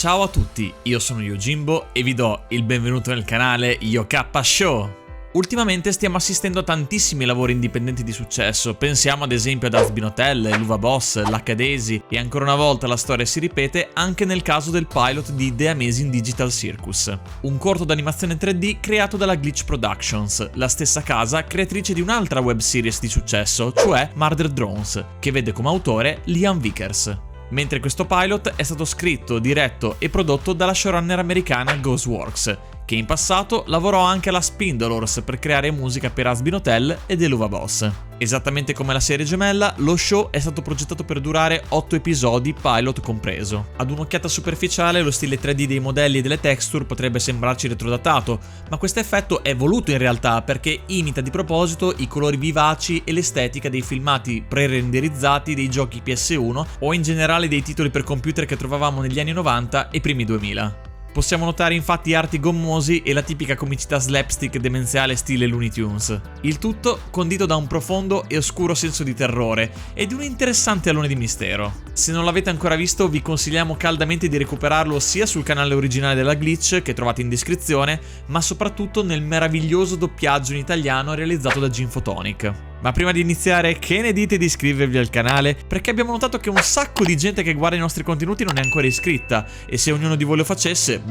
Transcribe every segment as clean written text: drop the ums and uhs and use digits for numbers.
Ciao a tutti, io sono Yojimbo e vi do il benvenuto nel canale Yo-Kappa Show. Ultimamente stiamo assistendo a tantissimi lavori indipendenti di successo, pensiamo ad esempio ad Hazbin Hotel, l'Uva Boss, l'H-Daisy e ancora una volta la storia si ripete anche nel caso del pilot di The Amazing Digital Circus, un corto d'animazione 3D creato dalla Glitch Productions, la stessa casa creatrice di un'altra web series di successo, cioè Murder Drones, che vede come autore Liam Vickers. Mentre questo pilot è stato scritto, diretto e prodotto dalla showrunner americana Ghostworks, che in passato lavorò anche alla Spindlers per creare musica per Hazbin Hotel e The Luva Boss. Esattamente come la serie gemella, lo show è stato progettato per durare 8 episodi, pilot compreso. Ad un'occhiata superficiale lo stile 3D dei modelli e delle texture potrebbe sembrarci retrodatato, ma questo effetto è voluto in realtà perché imita di proposito i colori vivaci e l'estetica dei filmati pre-renderizzati dei giochi PS1 o in generale dei titoli per computer che trovavamo negli anni 90 e primi 2000. Possiamo notare infatti arti gommosi e la tipica comicità slapstick demenziale stile Looney Tunes. Il tutto condito da un profondo e oscuro senso di terrore e di un interessante alone di mistero. Se non l'avete ancora visto vi consigliamo caldamente di recuperarlo sia sul canale originale della Glitch che trovate in descrizione, ma soprattutto nel meraviglioso doppiaggio in italiano realizzato da Jim Photonic. Ma prima di iniziare, che ne dite di iscrivervi al canale? Perché abbiamo notato che un sacco di gente che guarda i nostri contenuti non è ancora iscritta e se ognuno di voi lo facesse,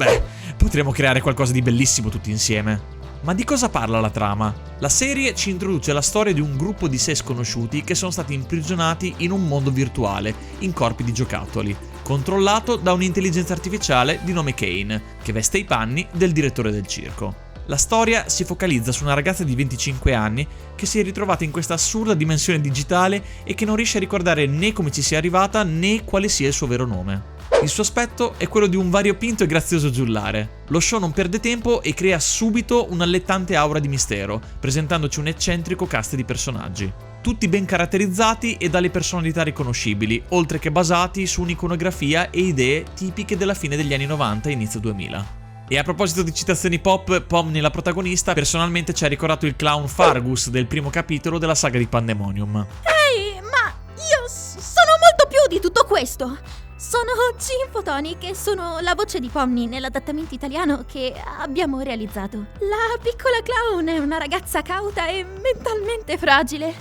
potremmo creare qualcosa di bellissimo tutti insieme. Ma di cosa parla la trama? La serie ci introduce la storia di un gruppo di 6 sconosciuti che sono stati imprigionati in un mondo virtuale, in corpi di giocattoli, controllato da un'intelligenza artificiale di nome Kane, che veste i panni del direttore del circo. La storia si focalizza su una ragazza di 25 anni che si è ritrovata in questa assurda dimensione digitale e che non riesce a ricordare né come ci sia arrivata né quale sia il suo vero nome. Il suo aspetto è quello di un variopinto e grazioso giullare. Lo show non perde tempo e crea subito un'allettante aura di mistero, presentandoci un eccentrico cast di personaggi. Tutti ben caratterizzati e dalle personalità riconoscibili, oltre che basati su un'iconografia e idee tipiche della fine degli anni 90 e inizio 2000. E a proposito di citazioni pop, Pomni la protagonista personalmente ci ha ricordato il clown Fargus del primo capitolo della saga di Pandemonium. Ehi, ma io sono molto più di tutto questo! Sono Jim Photonic e sono la voce di Pomni nell'adattamento italiano che abbiamo realizzato. La piccola clown è una ragazza cauta e mentalmente fragile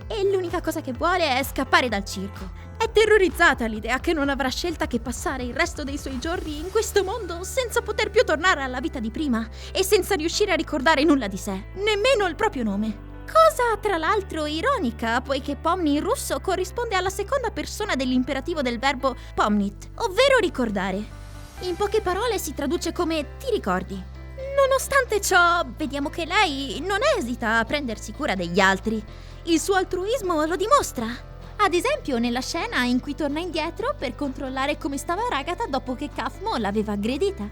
e l'unica cosa che vuole è scappare dal circo. È terrorizzata all'idea che non avrà scelta che passare il resto dei suoi giorni in questo mondo senza poter più tornare alla vita di prima e senza riuscire a ricordare nulla di sé, nemmeno il proprio nome. Cosa tra l'altro ironica, poiché Pomni in russo corrisponde alla seconda persona dell'imperativo del verbo pomnit, ovvero ricordare. In poche parole si traduce come ti ricordi. Nonostante ciò, vediamo che lei non esita a prendersi cura degli altri. Il suo altruismo lo dimostra. Ad esempio nella scena in cui torna indietro per controllare come stava Ragatha dopo che Kaufmo l'aveva aggredita.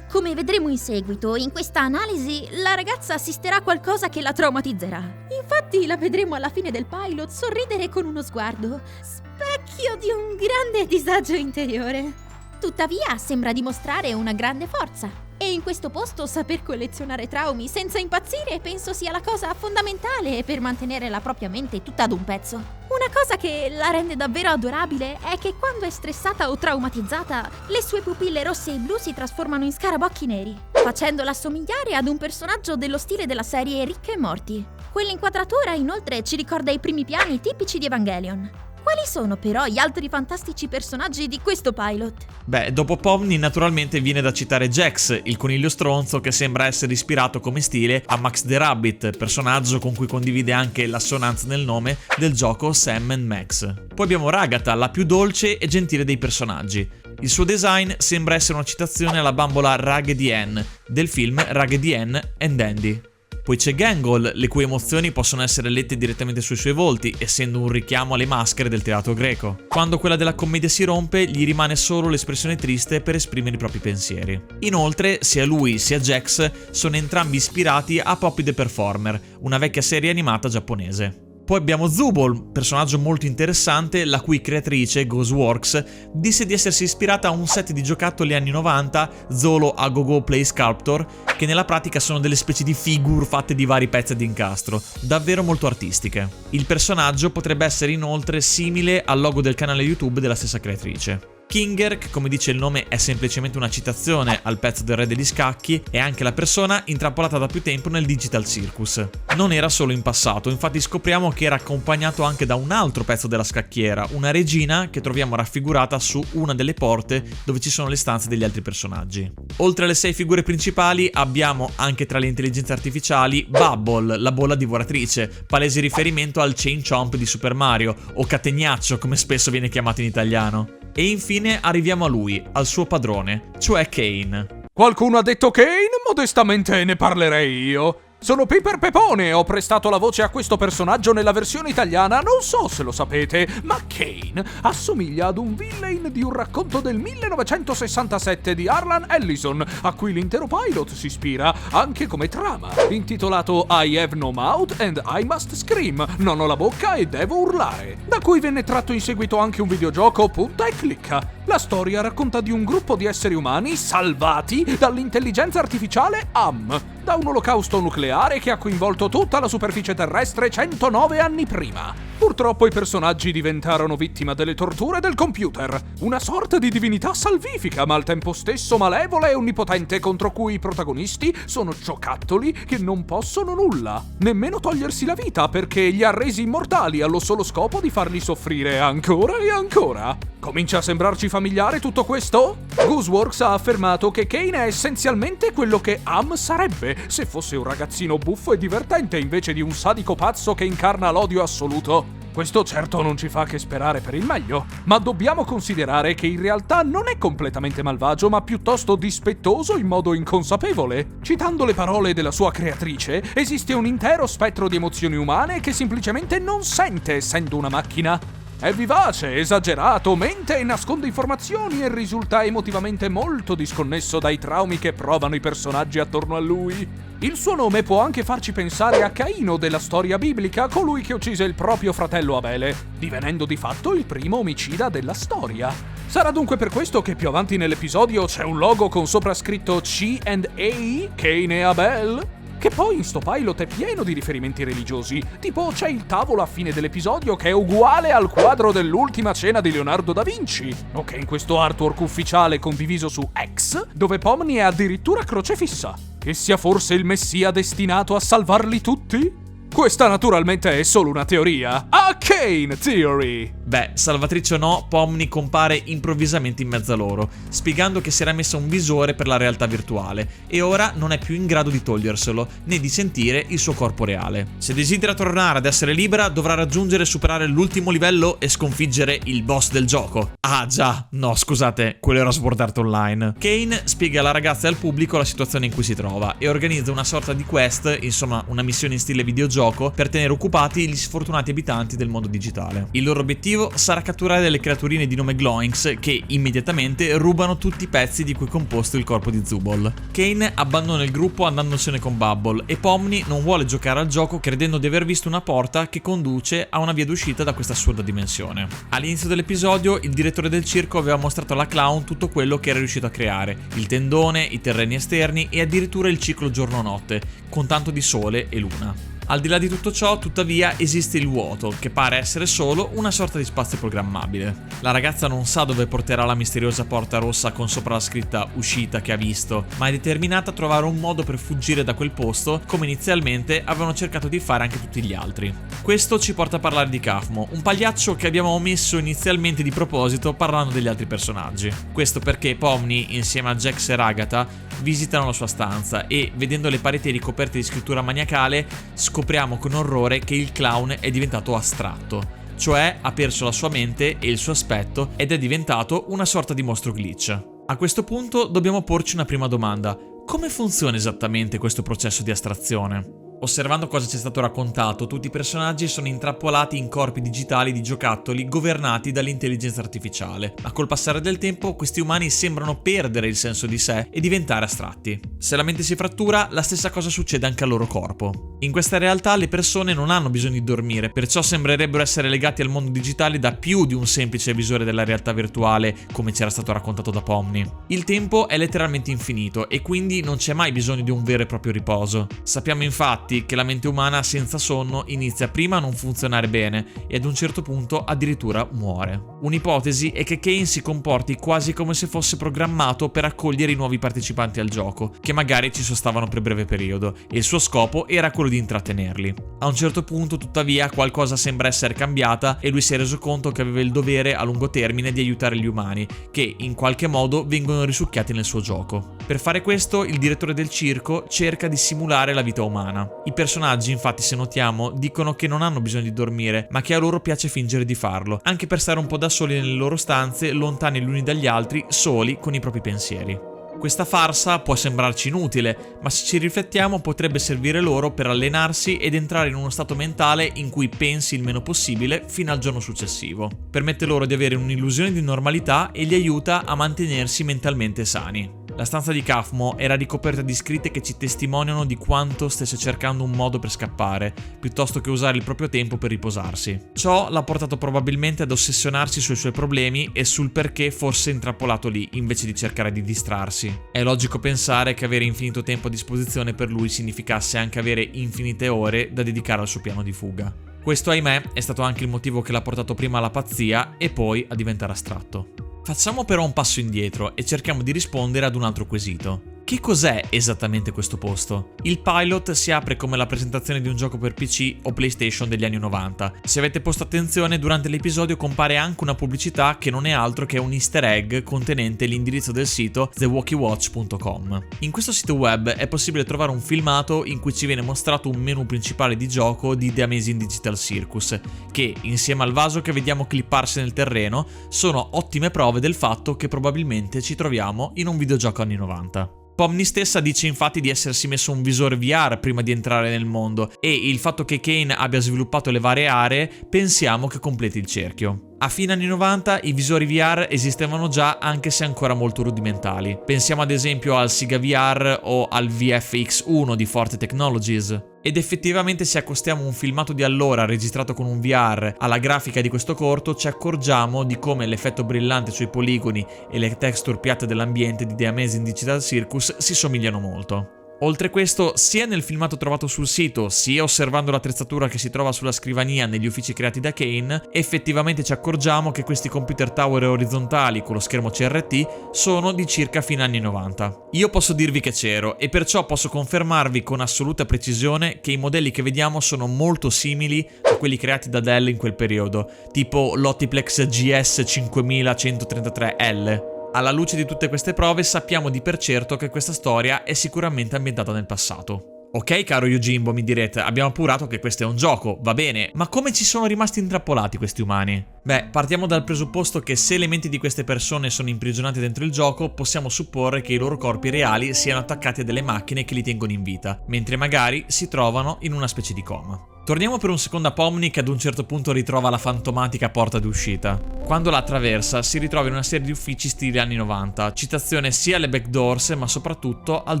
Come vedremo in seguito, in questa analisi la ragazza assisterà a qualcosa che la traumatizzerà. Infatti la vedremo alla fine del pilot sorridere con uno sguardo, specchio di un grande disagio interiore. Tuttavia sembra dimostrare una grande forza. E in questo posto saper collezionare traumi senza impazzire penso sia la cosa fondamentale per mantenere la propria mente tutta ad un pezzo. Una cosa che la rende davvero adorabile è che quando è stressata o traumatizzata, le sue pupille rosse e blu si trasformano in scarabocchi neri, facendola assomigliare ad un personaggio dello stile della serie Rick e Morty. Quell'inquadratura inoltre ci ricorda i primi piani tipici di Evangelion. Quali sono però gli altri fantastici personaggi di questo pilot? Dopo Pomni naturalmente viene da citare Jax, il coniglio stronzo che sembra essere ispirato come stile a Max the Rabbit, personaggio con cui condivide anche l'assonanza nel nome del gioco Sam & Max. Poi abbiamo Ragatha, la più dolce e gentile dei personaggi. Il suo design sembra essere una citazione alla bambola Raggedy Ann del film Raggedy Ann and Andy. Poi c'è Gangle, le cui emozioni possono essere lette direttamente sui suoi volti, essendo un richiamo alle maschere del teatro greco. Quando quella della commedia si rompe, gli rimane solo l'espressione triste per esprimere i propri pensieri. Inoltre, sia lui sia Jax sono entrambi ispirati a Poppy the Performer, una vecchia serie animata giapponese. Poi abbiamo Zubul, personaggio molto interessante, la cui creatrice, Ghostworks, disse di essersi ispirata a un set di giocattoli anni 90, Zolo a Go-Go Play Sculptor, che nella pratica sono delle specie di figure fatte di vari pezzi di incastro, davvero molto artistiche. Il personaggio potrebbe essere inoltre simile al logo del canale YouTube della stessa creatrice. Kinger, che come dice il nome è semplicemente una citazione al pezzo del re degli scacchi, è anche la persona intrappolata da più tempo nel Digital Circus. Non era solo in passato, infatti scopriamo che era accompagnato anche da un altro pezzo della scacchiera, una regina che troviamo raffigurata su una delle porte dove ci sono le stanze degli altri personaggi. Oltre alle 6 figure principali abbiamo anche tra le intelligenze artificiali Bubble, la bolla divoratrice, palese riferimento al Chain Chomp di Super Mario, o Catenaccio come spesso viene chiamato in italiano. E infine arriviamo a lui, al suo padrone, cioè Kane. Qualcuno ha detto Kane? Modestamente ne parlerei io. Sono Piper Pepone e ho prestato la voce a questo personaggio nella versione italiana. Non so se lo sapete, ma Kane assomiglia ad un villain di un racconto del 1967 di Harlan Ellison, a cui l'intero pilot si ispira, anche come trama, intitolato I Have No Mouth and I Must Scream, non ho la bocca e devo urlare, da cui venne tratto in seguito anche un videogioco punta e clicca. La storia racconta di un gruppo di esseri umani salvati dall'intelligenza artificiale AM, da un olocausto nucleare che ha coinvolto tutta la superficie terrestre 109 anni prima. Purtroppo i personaggi diventarono vittima delle torture del computer, una sorta di divinità salvifica ma al tempo stesso malevola e onnipotente, contro cui i protagonisti sono giocattoli che non possono nulla, nemmeno togliersi la vita, perché li ha resi immortali allo solo scopo di farli soffrire ancora e ancora. Comincia a sembrarci familiare tutto questo? Gooseworks ha affermato che Kane è essenzialmente quello che Am sarebbe se fosse un ragazzino buffo e divertente invece di un sadico pazzo che incarna l'odio assoluto. Questo certo non ci fa che sperare per il meglio, ma dobbiamo considerare che in realtà non è completamente malvagio, ma piuttosto dispettoso in modo inconsapevole. Citando le parole della sua creatrice, esiste un intero spettro di emozioni umane che semplicemente non sente essendo una macchina. È vivace, esagerato, mente e nasconde informazioni e risulta emotivamente molto disconnesso dai traumi che provano i personaggi attorno a lui. Il suo nome può anche farci pensare a Caino della storia biblica, colui che uccise il proprio fratello Abele, divenendo di fatto il primo omicida della storia. Sarà dunque per questo che più avanti nell'episodio c'è un logo con sopra scritto C&A, Cain e Abel? Che poi in sto pilot è pieno di riferimenti religiosi, tipo c'è il tavolo a fine dell'episodio che è uguale al quadro dell'Ultima Cena di Leonardo da Vinci, o che in questo artwork ufficiale condiviso su X, dove Pomni è addirittura crocefissa. Che sia forse il messia destinato a salvarli tutti? Questa naturalmente è solo una teoria. Arcane Theory! Beh, salvatrice o no, Pomni compare improvvisamente in mezzo a loro, spiegando che si era messa un visore per la realtà virtuale e ora non è più in grado di toglierselo, né di sentire il suo corpo reale. Se desidera tornare ad essere libera, dovrà raggiungere e superare l'ultimo livello e sconfiggere il boss del gioco. Ah già, no scusate, quello era Sword Art Online. Kane spiega alla ragazza e al pubblico la situazione in cui si trova e organizza una sorta di quest, insomma una missione in stile videogioco, per tenere occupati gli sfortunati abitanti del mondo digitale. Il loro obiettivo sarà catturare delle creaturine di nome Gloinx che immediatamente rubano tutti i pezzi di cui è composto il corpo di Zubol. Kane abbandona il gruppo andandosene con Bubble e Pomni non vuole giocare al gioco credendo di aver visto una porta che conduce a una via d'uscita da questa assurda dimensione. All'inizio dell'episodio il direttore del circo aveva mostrato alla clown tutto quello che era riuscito a creare, il tendone, i terreni esterni e addirittura il ciclo giorno-notte, con tanto di sole e luna. Al di là di tutto ciò, tuttavia, esiste il vuoto, che pare essere solo una sorta di spazio programmabile. La ragazza non sa dove porterà la misteriosa porta rossa con sopra la scritta uscita che ha visto, ma è determinata a trovare un modo per fuggire da quel posto, come inizialmente avevano cercato di fare anche tutti gli altri. Questo ci porta a parlare di Kafmo, un pagliaccio che abbiamo omesso inizialmente di proposito parlando degli altri personaggi. Questo perché Pomni, insieme a Jax e Ragatha, visitano la sua stanza e, vedendo le pareti ricoperte di scrittura maniacale, scopriamo con orrore che il clown è diventato astratto, cioè ha perso la sua mente e il suo aspetto ed è diventato una sorta di mostro glitch. A questo punto dobbiamo porci una prima domanda: come funziona esattamente questo processo di astrazione? Osservando cosa ci è stato raccontato, tutti i personaggi sono intrappolati in corpi digitali di giocattoli governati dall'intelligenza artificiale, ma col passare del tempo questi umani sembrano perdere il senso di sé e diventare astratti. Se la mente si frattura, la stessa cosa succede anche al loro corpo. In questa realtà le persone non hanno bisogno di dormire, perciò sembrerebbero essere legati al mondo digitale da più di un semplice visore della realtà virtuale, come ci era stato raccontato da Pomni. Il tempo è letteralmente infinito e quindi non c'è mai bisogno di un vero e proprio riposo. Sappiamo infatti infatti che la mente umana senza sonno inizia prima a non funzionare bene e ad un certo punto addirittura muore. Un'ipotesi è che Kane si comporti quasi come se fosse programmato per accogliere i nuovi partecipanti al gioco, che magari ci sostavano per breve periodo, e il suo scopo era quello di intrattenerli. A un certo punto, tuttavia, qualcosa sembra essere cambiata e lui si è reso conto che aveva il dovere a lungo termine di aiutare gli umani, che in qualche modo vengono risucchiati nel suo gioco. Per fare questo, il direttore del circo cerca di simulare la vita umana. I personaggi, infatti, se notiamo, dicono che non hanno bisogno di dormire, ma che a loro piace fingere di farlo, anche per stare un po' da soli nelle loro stanze, lontani gli uni dagli altri, soli con i propri pensieri. Questa farsa può sembrarci inutile, ma se ci riflettiamo potrebbe servire loro per allenarsi ed entrare in uno stato mentale in cui pensi il meno possibile fino al giorno successivo. Permette loro di avere un'illusione di normalità e li aiuta a mantenersi mentalmente sani. La stanza di Kaufmo era ricoperta di scritte che ci testimoniano di quanto stesse cercando un modo per scappare, piuttosto che usare il proprio tempo per riposarsi. Ciò l'ha portato probabilmente ad ossessionarsi sui suoi problemi e sul perché fosse intrappolato lì, invece di cercare di distrarsi. È logico pensare che avere infinito tempo a disposizione per lui significasse anche avere infinite ore da dedicare al suo piano di fuga. Questo, ahimè, è stato anche il motivo che l'ha portato prima alla pazzia e poi a diventare astratto. Facciamo però un passo indietro e cerchiamo di rispondere ad un altro quesito. Che cos'è esattamente questo posto? Il pilot si apre come la presentazione di un gioco per PC o PlayStation degli anni 90. Se avete posto attenzione, durante l'episodio compare anche una pubblicità che non è altro che un easter egg contenente l'indirizzo del sito thewalkywatch.com. In questo sito web è possibile trovare un filmato in cui ci viene mostrato un menu principale di gioco di The Amazing Digital Circus, che, insieme al vaso che vediamo clipparsi nel terreno, sono ottime prove del fatto che probabilmente ci troviamo in un videogioco anni 90. Pomni stessa dice infatti di essersi messo un visore VR prima di entrare nel mondo e il fatto che Kane abbia sviluppato le varie aree pensiamo che completi il cerchio. A fine anni 90 i visori VR esistevano già, anche se ancora molto rudimentali. Pensiamo ad esempio al Siga VR o al VFX1 di Forte Technologies. Ed effettivamente, se accostiamo un filmato di allora registrato con un VR alla grafica di questo corto, ci accorgiamo di come l'effetto brillante sui poligoni e le texture piatte dell'ambiente di The Amazing Digital Circus si somigliano molto. Oltre questo, sia nel filmato trovato sul sito, sia osservando l'attrezzatura che si trova sulla scrivania negli uffici creati da Kane, effettivamente ci accorgiamo che questi computer tower orizzontali con lo schermo CRT sono di circa fine anni 90. Io posso dirvi che c'ero e perciò posso confermarvi con assoluta precisione che i modelli che vediamo sono molto simili a quelli creati da Dell in quel periodo, tipo l'Optiplex GS 5133L. Alla luce di tutte queste prove sappiamo di per certo che questa storia è sicuramente ambientata nel passato. Ok, caro Yojimbo, mi direte, abbiamo appurato che questo è un gioco, va bene, ma come ci sono rimasti intrappolati questi umani? Beh, partiamo dal presupposto che se le menti di queste persone sono imprigionate dentro il gioco, possiamo supporre che i loro corpi reali siano attaccati a delle macchine che li tengono in vita, mentre magari si trovano in una specie di coma. Torniamo per un secondo a Pomni, che ad un certo punto ritrova la fantomatica porta d'uscita. Quando la attraversa si ritrova in una serie di uffici stile anni 90, citazione sia alle backdoors ma soprattutto al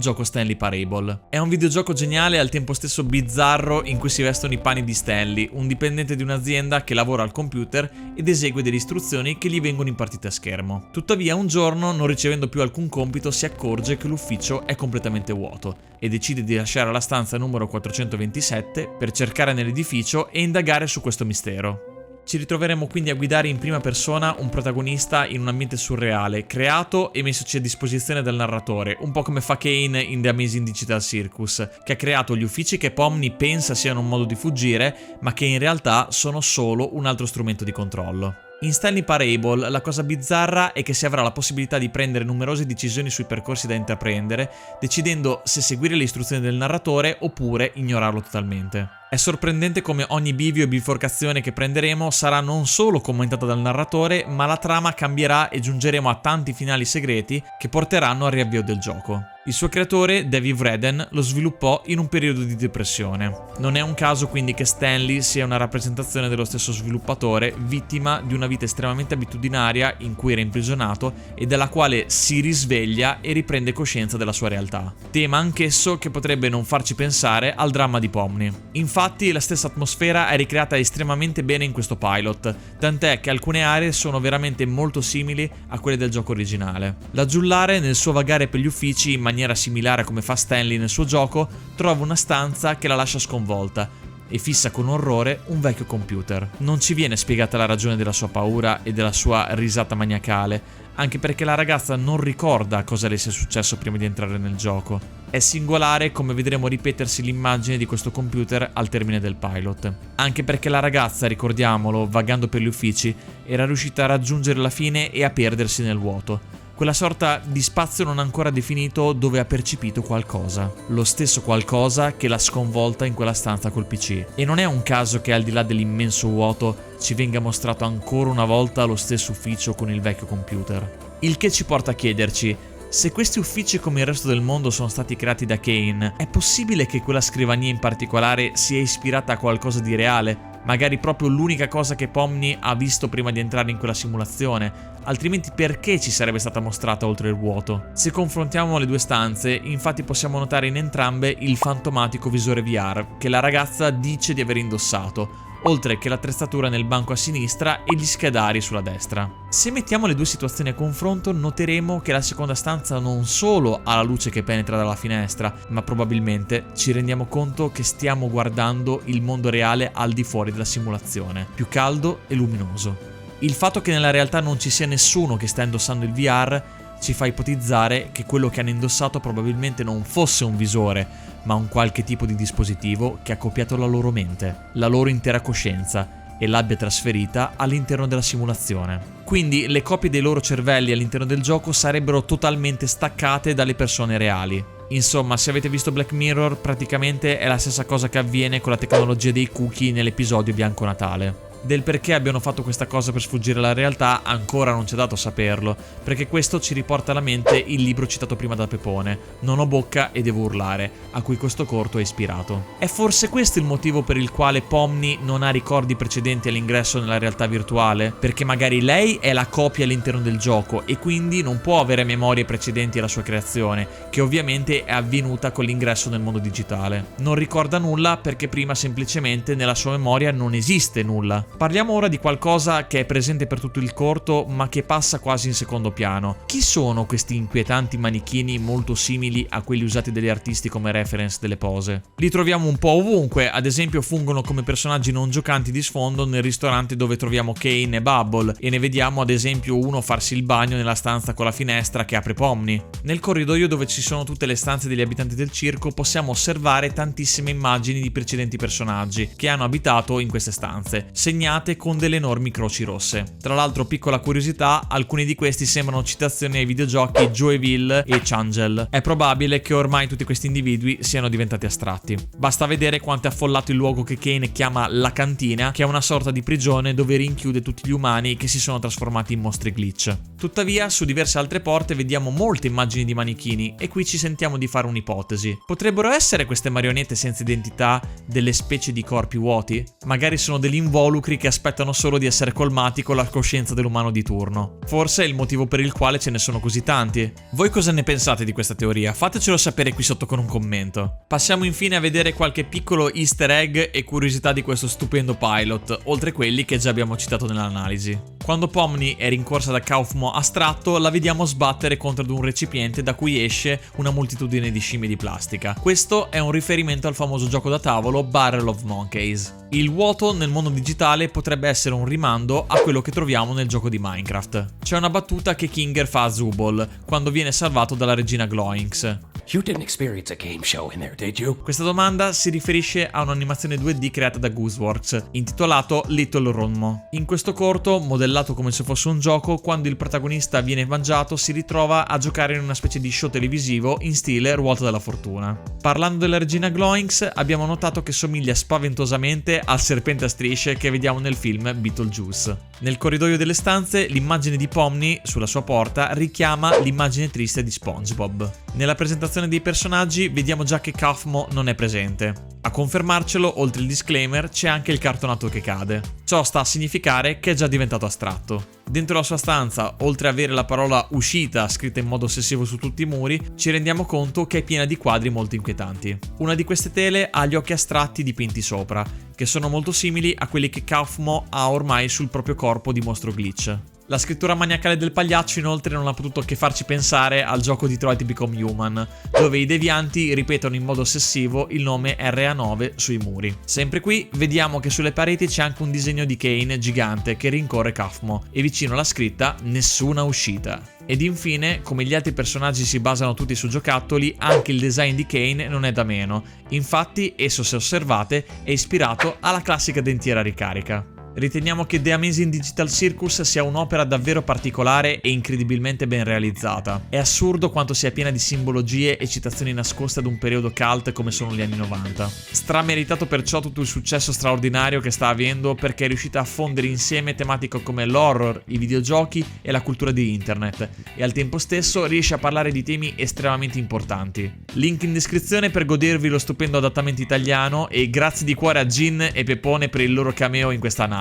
gioco Stanley Parable. È un videogioco geniale e al tempo stesso bizzarro in cui si vestono i panni di Stanley, un dipendente di un'azienda che lavora al computer ed esegue delle istruzioni che gli vengono impartite a schermo. Tuttavia un giorno, non ricevendo più alcun compito, si accorge che l'ufficio è completamente vuoto e decide di lasciare la stanza numero 427 per cercare nell'edificio e indagare su questo mistero. Ci ritroveremo quindi a guidare in prima persona un protagonista in un ambiente surreale, creato e messoci a disposizione dal narratore, un po' come fa Kane in The Amazing Digital Circus, che ha creato gli uffici che Pomni pensa siano un modo di fuggire, ma che in realtà sono solo un altro strumento di controllo. In Stanley Parable la cosa bizzarra è che si avrà la possibilità di prendere numerose decisioni sui percorsi da intraprendere, decidendo se seguire le istruzioni del narratore oppure ignorarlo totalmente. È sorprendente come ogni bivio e biforcazione che prenderemo sarà non solo commentata dal narratore, ma la trama cambierà e giungeremo a tanti finali segreti che porteranno al riavvio del gioco. Il suo creatore, David Vreden, lo sviluppò in un periodo di depressione. Non è un caso quindi che Stanley sia una rappresentazione dello stesso sviluppatore, vittima di una vita estremamente abitudinaria in cui era imprigionato e dalla quale si risveglia e riprende coscienza della sua realtà. Tema anch'esso che potrebbe non farci pensare al dramma di Pomni. Infatti Infatti la stessa atmosfera è ricreata estremamente bene in questo pilot, tant'è che alcune aree sono veramente molto simili a quelle del gioco originale. La giullare, nel suo vagare per gli uffici in maniera similare a come fa Stanley nel suo gioco, trova una stanza che la lascia sconvolta e fissa con orrore un vecchio computer. Non ci viene spiegata la ragione della sua paura e della sua risata maniacale, anche perché la ragazza non ricorda cosa le sia successo prima di entrare nel gioco. È singolare come vedremo ripetersi l'immagine di questo computer al termine del pilot, anche perché la ragazza, ricordiamolo, vagando per gli uffici, era riuscita a raggiungere la fine e a perdersi nel vuoto. Quella sorta di spazio non ancora definito dove ha percepito qualcosa. Lo stesso qualcosa che l'ha sconvolta in quella stanza col PC. E non è un caso che al di là dell'immenso vuoto ci venga mostrato ancora una volta lo stesso ufficio con il vecchio computer. Il che ci porta a chiederci: se questi uffici come il resto del mondo sono stati creati da Kane, è possibile che quella scrivania in particolare sia ispirata a qualcosa di reale? Magari proprio l'unica cosa che Pomni ha visto prima di entrare in quella simulazione, altrimenti perché ci sarebbe stata mostrata oltre il vuoto? Se confrontiamo le due stanze, infatti possiamo notare in entrambe il fantomatico visore VR che la ragazza dice di aver indossato, oltre che l'attrezzatura nel banco a sinistra e gli schedari sulla destra. Se mettiamo le due situazioni a confronto, noteremo che la seconda stanza non solo ha la luce che penetra dalla finestra, ma probabilmente ci rendiamo conto che stiamo guardando il mondo reale al di fuori della simulazione, più caldo e luminoso. Il fatto che nella realtà non ci sia nessuno che sta indossando il VR ci fa ipotizzare che quello che hanno indossato probabilmente non fosse un visore, ma un qualche tipo di dispositivo che ha copiato la loro mente, la loro intera coscienza, e l'abbia trasferita all'interno della simulazione. Quindi le copie dei loro cervelli all'interno del gioco sarebbero totalmente staccate dalle persone reali. Insomma, se avete visto Black Mirror, praticamente è la stessa cosa che avviene con la tecnologia dei cookie nell'episodio Bianco Natale. Del perché abbiano fatto questa cosa per sfuggire alla realtà ancora non c'è dato saperlo, perché questo ci riporta alla mente il libro citato prima da Pepone, Non ho bocca e devo urlare, a cui questo corto è ispirato. È forse questo il motivo per il quale Pomni non ha ricordi precedenti all'ingresso nella realtà virtuale? Perché magari lei è la copia all'interno del gioco e quindi non può avere memorie precedenti alla sua creazione, che ovviamente è avvenuta con l'ingresso nel mondo digitale. Non ricorda nulla perché prima semplicemente nella sua memoria non esiste nulla. Parliamo ora di qualcosa che è presente per tutto il corto ma che passa quasi in secondo piano. Chi sono questi inquietanti manichini molto simili a quelli usati dagli artisti come reference delle pose? Li troviamo un po' ovunque, ad esempio fungono come personaggi non giocanti di sfondo nel ristorante dove troviamo Kane e Bubble, e ne vediamo ad esempio uno farsi il bagno nella stanza con la finestra che apre Pomni. Nel corridoio dove ci sono tutte le stanze degli abitanti del circo possiamo osservare tantissime immagini di precedenti personaggi che hanno abitato in queste stanze, segnate con delle enormi croci rosse. Tra l'altro, piccola curiosità, alcuni di questi sembrano citazioni ai videogiochi Joyville e Changel. È probabile che ormai tutti questi individui siano diventati astratti. Basta vedere quanto è affollato il luogo che Kane chiama la cantina, che è una sorta di prigione dove rinchiude tutti gli umani che si sono trasformati in mostri glitch. Tuttavia, su diverse altre porte vediamo molte immagini di manichini e qui ci sentiamo di fare un'ipotesi. Potrebbero essere queste marionette senza identità delle specie di corpi vuoti? Magari sono degli involucri che aspettano solo di essere colmati con la coscienza dell'umano di turno. Forse è il motivo per il quale ce ne sono così tanti. Voi cosa ne pensate di questa teoria? Fatecelo sapere qui sotto con un commento. Passiamo infine a vedere qualche piccolo easter egg e curiosità di questo stupendo pilot, oltre quelli che già abbiamo citato nell'analisi. Quando Pomni è rincorsa da Kaufmo astratto, la vediamo sbattere contro ad un recipiente da cui esce una moltitudine di scimmie di plastica. Questo è un riferimento al famoso gioco da tavolo Barrel of Monkeys. Il vuoto nel mondo digitale potrebbe essere un rimando a quello che troviamo nel gioco di Minecraft. C'è una battuta che Kinger fa a Zubol quando viene salvato dalla regina Gloinx. You didn't experience a game show in there, did you? Questa domanda si riferisce a un'animazione 2D creata da Gooseworks, intitolato Little Ronmo. In questo corto, modellato come se fosse un gioco, quando il protagonista viene mangiato si ritrova a giocare in una specie di show televisivo in stile Ruota della Fortuna. Parlando della regina Gloinx, abbiamo notato che somiglia spaventosamente al serpente a strisce che vediamo nel film Beetlejuice. Nel corridoio delle stanze, l'immagine di Pomni sulla sua porta richiama l'immagine triste di SpongeBob. Nella presentazione presentazione dei personaggi vediamo già che Kaufmo non è presente. A confermarcelo, oltre il disclaimer, c'è anche il cartonato che cade. Ciò sta a significare che è già diventato astratto. Dentro la sua stanza, oltre ad avere la parola uscita scritta in modo ossessivo su tutti i muri, ci rendiamo conto che è piena di quadri molto inquietanti. Una di queste tele ha gli occhi astratti dipinti sopra, che sono molto simili a quelli che Kaufmo ha ormai sul proprio corpo di mostro Glitch. La scrittura maniacale del pagliaccio inoltre non ha potuto che farci pensare al gioco di Detroit Become Human, dove i devianti ripetono in modo ossessivo il nome RA9 sui muri. Sempre qui vediamo che sulle pareti c'è anche un disegno di Kane gigante che rincorre Kaufmo e vicino la scritta "Nessuna uscita". Ed infine, come gli altri personaggi si basano tutti su giocattoli, anche il design di Kane non è da meno. Infatti esso, se osservate, è ispirato alla classica dentiera a ricarica. Riteniamo che The Amazing Digital Circus sia un'opera davvero particolare e incredibilmente ben realizzata. È assurdo quanto sia piena di simbologie e citazioni nascoste ad un periodo cult come sono gli anni 90. Strameritato perciò tutto il successo straordinario che sta avendo, perché è riuscita a fondere insieme tematiche come l'horror, i videogiochi e la cultura di internet, e al tempo stesso riesce a parlare di temi estremamente importanti. Link in descrizione per godervi lo stupendo adattamento italiano, e grazie di cuore a Gin e Pepone per il loro cameo in questa analisi.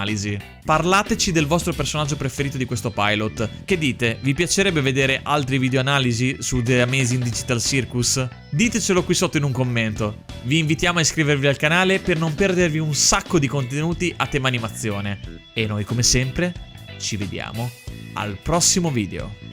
Parlateci del vostro personaggio preferito di questo pilot. Che dite? Vi piacerebbe vedere altri video analisi su The Amazing Digital Circus? Ditecelo qui sotto in un commento. Vi invitiamo a iscrivervi al canale per non perdervi un sacco di contenuti a tema animazione. E noi come sempre ci vediamo al prossimo video.